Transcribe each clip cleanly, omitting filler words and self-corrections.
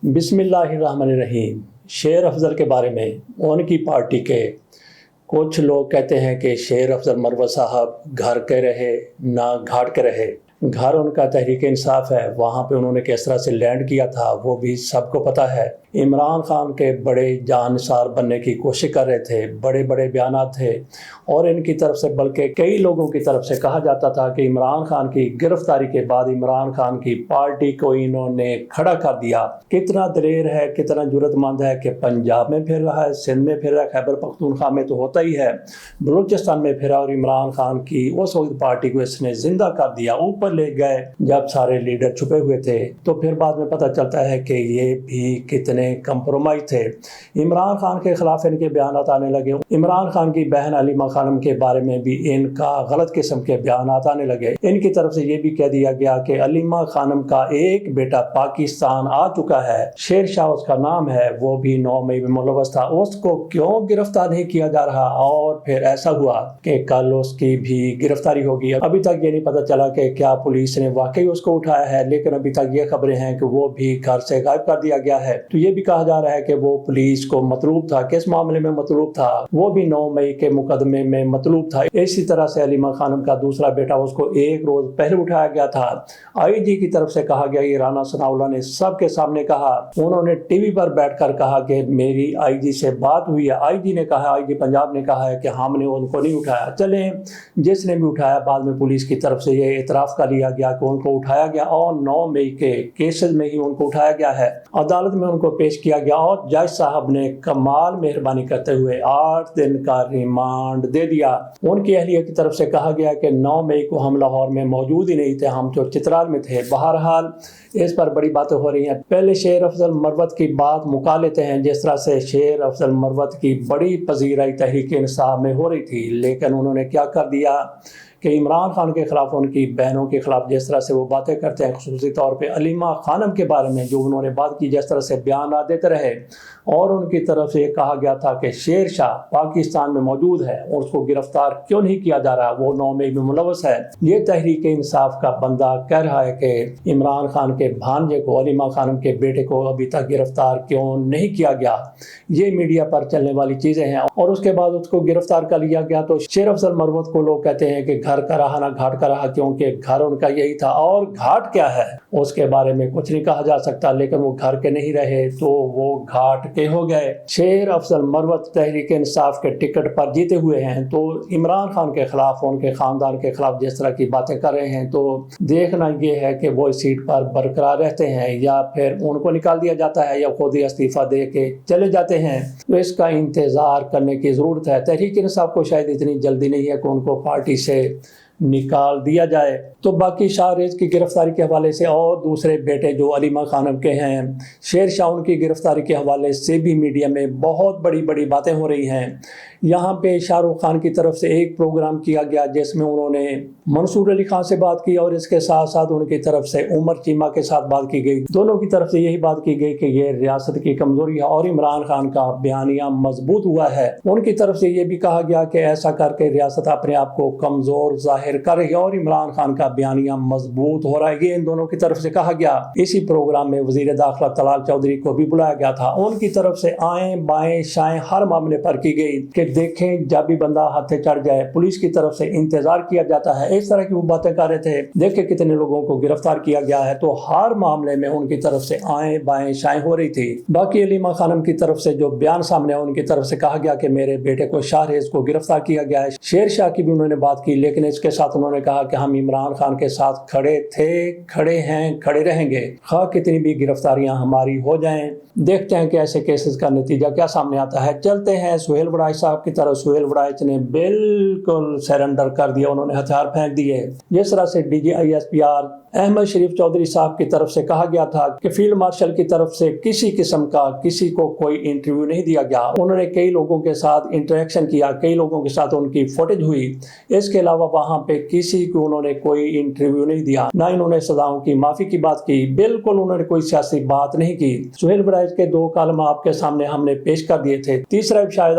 بسم اللہ الرحمن الرحیم۔ شیر افضل کے بارے میں ان کی پارٹی کے کچھ لوگ کہتے ہیں کہ شیر افضل مروت صاحب گھر کے رہے نہ گھاٹ کے رہے۔ گھر ان کا تحریک انصاف ہے، وہاں پہ انہوں نے کس طرح سے لینڈ کیا تھا وہ بھی سب کو پتہ ہے۔ عمران خان کے بڑے جانثار بننے کی کوشش کر رہے تھے، بڑے بڑے بیانات تھے، اور ان کی طرف سے بلکہ کئی لوگوں کی طرف سے کہا جاتا تھا کہ عمران خان کی گرفتاری کے بعد عمران خان کی پارٹی کو انہوں نے کھڑا کر دیا۔ کتنا دلیر ہے، کتنا جرأت مند ہے کہ پنجاب میں پھر رہا ہے، سندھ میں پھر رہا ہے، خیبر پختونخوا میں تو ہوتا ہی ہے، بلوچستان میں پھرا، اور عمران خان کی اس وقت پارٹی کو اس نے زندہ کر دیا، اوپر لے گئے جب سارے لیڈر چھپے ہوئے تھے۔ تو پھر بعد میں پتہ چلتا ہے کہ یہ بھی کتنے کمپرومائز تھے۔ عمران خان کے خلاف ان کے بیانات آنے لگے، عمران خان کی بہن علیمہ خانم کے بارے میں بھی ان کا غلط قسم کے بیانات آنے لگے۔ ان کی طرف سے یہ بھی کہہ دیا گیا کہ علیمہ خانم کا ایک بیٹا پاکستان آ چکا ہے، شیر شاہ اس کا نام ہے، وہ بھی 9 مئی میں ملوث تھا، اس کو کیوں گرفتار نہیں کیا جا رہا؟ اور پھر ایسا ہوا کہ کل اس کی بھی گرفتاری ہوگی۔ ابھی تک یہ نہیں پتہ چلا کہ کیا پولیس نے واقعی اس کو اٹھایا ہے، لیکن ابھی تک یہ خبریں ہیں کہ وہ بھی گھر سے غائب کر دیا گیا ہے۔ تو یہ بھی کہا جا رہا ہے کہ وہ پولیس کو مطلوب تھا، کس معاملے میں مطلوب تھا؟ وہ بھی 9 مئی کے مقدمے میں مطلوب تھا۔ اسی طرح سے علیمہ خانم کا دوسرا بیٹا، اس کو ایک روز پہلے اٹھایا گیا تھا۔ آئی جی کی طرف سے کہا گیا، یہ رانا ثناء اللہ نے سب کے سامنے کہا، انہوں نے ٹی وی پر بیٹھ کر کہا کہ میری آئی جی سے بات ہوئی ہے، آئی جی نے کہا، آئی جی پنجاب نے کہا ہے کہ ہم نے ان کو نہیں اٹھایا۔ چلیں، جس نے بھی اٹھایا، بعد میں پولیس کی طرف سے یہ اعتراف کر لیا گیا کہ ان کو اٹھایا گیا، اور 9 مئی کے کیسز میں ہی ان کو اٹھایا گیا ہے، عدالت میں ان کو پیش کیا گیا، اور جج صاحب نے کمال مہربانی کرتے ہوئے 8 دن کا ریمانڈ دے دیا۔ ان کی اہلیہ کی طرف سے کہا گیا کہ 9 مئی کو ہم لاہور میں موجود ہی نہیں تھے، ہم تو چترال میں تھے۔ بہرحال اس پر بڑی باتیں ہو رہی ہیں۔ پہلے شیر افضل مروت کی بات مکا لیتے ہیں، جس طرح سے شیر افضل مروت کی بڑی پذیرائی تحریک انصاف میں ہو رہی تھی، لیکن انہوں نے کیا کر دیا کہ عمران خان کے خلاف، ان کی بہنوں کے خلاف جس طرح سے وہ باتیں کرتے ہیں، خصوصی طور پہ علیمہ خانم کے بارے میں جو انہوں نے بات کی، جس طرح سے بیانات دیتے رہے، اور ان کی طرف سے یہ کہا گیا تھا کہ شیر شاہ پاکستان میں موجود ہے اور اس کو گرفتار کیوں نہیں کیا جا رہا، وہ 9 مئی میں ملوث ہے۔ یہ تحریک انصاف کا بندہ کہہ رہا ہے کہ عمران خان کے بھانجے کو، علیمہ خانم کے بیٹے کو ابھی تک گرفتار کیوں نہیں کیا گیا۔ یہ میڈیا پر چلنے والی چیزیں ہیں، اور اس کے بعد اس کو گرفتار کر لیا گیا۔ تو شیر افضل مروت کو لوگ کہتے ہیں کہ گھر کا رہا نہ گھاٹ کا رہا، کیونکہ گھر ان کا یہی تھا، اور گھاٹ کیا ہے اس کے بارے میں کچھ نہیں کہا جا سکتا، لیکن وہ گھر کے نہیں رہے تو وہ گھاٹ کے ہو گئے۔ شیر افضل مروت تحریک انصاف کے ٹکٹ پر جیتے ہوئے ہیں، تو عمران خان کے خلاف، ان کے خاندان کے خلاف جس طرح کی باتیں کر رہے ہیں، تو دیکھنا یہ ہے کہ وہ اس سیٹ پر برقرار رہتے ہیں یا پھر ان کو نکال دیا جاتا ہے یا خود ہی استعفیٰ دے کے چلے جاتے ہیں۔ تو اس کا انتظار کرنے کی ضرورت ہے۔ تحریک انصاف کو شاید اتنی جلدی نہیں ہے کہ ان کو پارٹی سے نکال دیا جائے۔ تو باقی شاہ ریز کی گرفتاری کے حوالے سے، اور دوسرے بیٹے جو علیمہ خانم کے ہیں شیر شاہ، ان کی گرفتاری کے حوالے سے بھی میڈیا میں بہت بڑی باتیں ہو رہی ہیں۔ یہاں پہ شاہ رخ خان کی طرف سے ایک پروگرام کیا گیا جس میں انہوں نے منصور علی خان سے بات کی، اور اس کے ساتھ ساتھ ان کی طرف سے عمر چیمہ کے ساتھ بات کی گئی۔ دونوں کی طرف سے یہی بات کی گئی کہ یہ ریاست کی کمزوری ہے، اور عمران خان کا بیانیہ مضبوط ہوا ہے۔ ان کی طرف سے یہ بھی کہا گیا کہ ایسا کر کے ریاست اپنے آپ کو کمزور ظاہر کر رہی ہے، اور عمران خان کا بیانیہ مضبوط ہو رہا ہے۔ یہ ان دونوں کی طرف سے کہا گیا۔ اسی پروگرام میں وزیر داخلہ طلال چودھری کو بھی بلایا گیا تھا، ان کی طرف سے آئیں بائیں شائیں ہر معاملے پر کی گئی کہ دیکھیں جب بھی بندہ ہاتھے چڑھ جائے، پولیس کی طرف سے انتظار کیا جاتا ہے۔ اس طرح کی وہ باتیں کر رہے تھے، دیکھیں کتنے لوگوں کو گرفتار کیا گیا ہے۔ تو ہر معاملے میں ان کی طرف سے آئیں بائیں شائیں ہو رہی تھی۔ باقی علیمہ خانم کی طرف سے جو بیان سامنے ہے، ان کی طرف سے کہا گیا کہ میرے بیٹے کو شاہ ریز کو گرفتار کیا گیا ہے۔ شیر شاہ کی بھی انہوں نے بات کی، لیکن اس کے ساتھ انہوں نے کہا کہ ہم عمران خان کے ساتھ کھڑے تھے، کھڑے ہیں، کھڑے رہیں گے، خواہ کتنی بھی گرفتاریاں ہماری ہو جائیں۔ دیکھتے ہیں کہ ایسے کیسز کا نتیجہ کیا سامنے آتا ہے۔ چلتے ہیں سہیل وڑائچ صاحب کی طرف۔ سہیل وڑائچ نے بالکل سرنڈر کر دیا، انہوں نے ہتھیار پھینک دیے۔ جس طرح سے D G I S P R Ahmed Sharif Chaudhry صاحب کی طرف سے کہا گیا تھا کہ فیلڈ مارشل کی طرف سے کسی قسم کا کسی کو کوئی انٹرویو نہیں دیا گیا۔ انہوں نے کئی لوگوں کے ساتھ انٹریکشن کیا، کئی لوگوں کے ساتھ ان کی فوٹیج ہوئی، اس کے علاوہ وہاں پہ کسی کو انہوں نے کوئی انٹرویو نہیں دیا، نہ انہوں نے سزاؤں کی معافی کی بات کی، بالکل انہوں نے کوئی سیاسی بات نہیں کی۔ سہیل وڑائچ کے 2 کالم آپ کے سامنے ہم نے پیش کر دیے تھے، تیسرا بھی شاید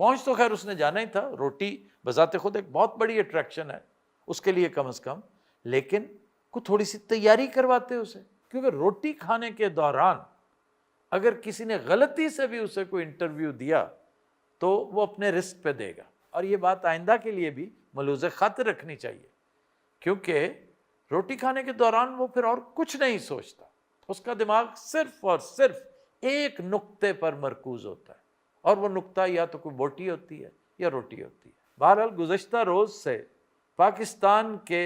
پہنچ تو خیر اس نے جانا ہی تھا، روٹی بذات خود ایک بہت بڑی اٹریکشن ہے اس کے لیے کم از کم، لیکن کو تھوڑی سی تیاری کرواتے اسے، کیونکہ روٹی کھانے کے دوران اگر کسی نے غلطی سے بھی اسے کوئی انٹرویو دیا تو وہ اپنے رسک پہ دے گا. اور یہ بات آئندہ کے لیے بھی ملحوظ خاطر رکھنی چاہیے، کیونکہ روٹی کھانے کے دوران وہ پھر اور کچھ نہیں سوچتا، اس کا دماغ صرف اور صرف ایک نقطے پر مرکوز ہوتا ہے، اور وہ نقطہ یا تو کوئی بوٹی ہوتی ہے یا روٹی ہوتی ہے. بہرحال گزشتہ روز سے پاکستان کے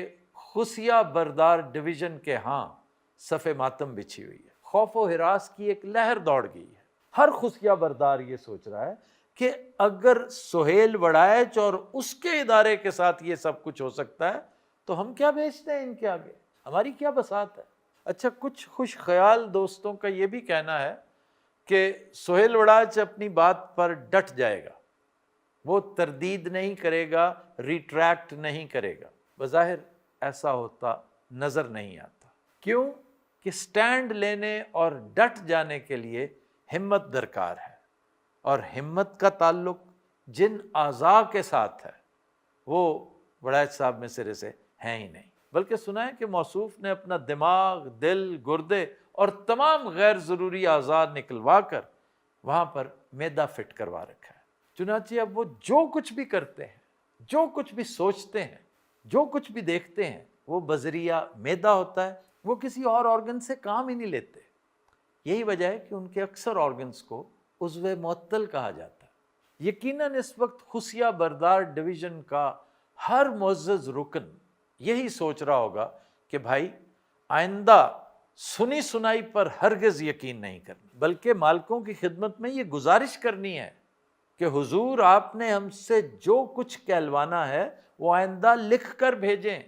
خفیہ بردار ڈویژن کے ہاں صف ماتم بچھی ہوئی ہے، خوف و ہراس کی ایک لہر دوڑ گئی ہے. ہر خفیہ بردار یہ سوچ رہا ہے کہ اگر سہیل وڑائچ اور اس کے ادارے کے ساتھ یہ سب کچھ ہو سکتا ہے تو ہم کیا بیچتے ہیں ان کے آگے، ہماری کیا بساط ہے. اچھا، کچھ خوش خیال دوستوں کا یہ بھی کہنا ہے کہ سہیل وڑائچ اپنی بات پر ڈٹ جائے گا، وہ تردید نہیں کرے گا، ریٹریکٹ نہیں کرے گا. بظاہر ایسا ہوتا نظر نہیں آتا. کیوں؟ کہ سٹینڈ لینے اور ڈٹ جانے کے لیے ہمت درکار ہے، اور ہمت کا تعلق جن اعضاء کے ساتھ ہے وہ وڑائچ صاحب میں سرے سے ہیں ہی نہیں. بلکہ سنا ہے کہ موصوف نے اپنا دماغ، دل، گردے اور تمام غیر ضروری اعضاء نکلوا کر وہاں پر معدہ فٹ کروا رکھا ہے. چنانچہ اب وہ جو کچھ بھی کرتے ہیں، جو کچھ بھی سوچتے ہیں، جو کچھ بھی دیکھتے ہیں، وہ بذریعہ معدہ ہوتا ہے، وہ کسی اور آرگن سے کام ہی نہیں لیتے. یہی وجہ ہے کہ ان کے اکثر آرگنز کو عضو معطل کہا جاتا ہے. یقیناً اس وقت خفیہ بردار ڈویژن کا ہر معزز رکن یہی سوچ رہا ہوگا کہ بھائی آئندہ سنی سنائی پر ہرگز یقین نہیں کرنا، بلکہ مالکوں کی خدمت میں یہ گزارش کرنی ہے کہ حضور آپ نے ہم سے جو کچھ کہلوانا ہے وہ آئندہ لکھ کر بھیجیں.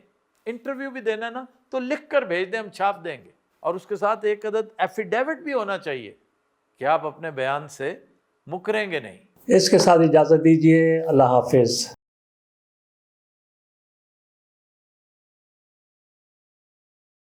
انٹرویو بھی دینا نا تو لکھ کر بھیج دیں، ہم چھاپ دیں گے. اور اس کے ساتھ ایک عدد ایفیڈیوٹ بھی ہونا چاہیے کہ آپ اپنے بیان سے مکریں گے نہیں. اس کے ساتھ اجازت دیجیے. اللہ حافظ.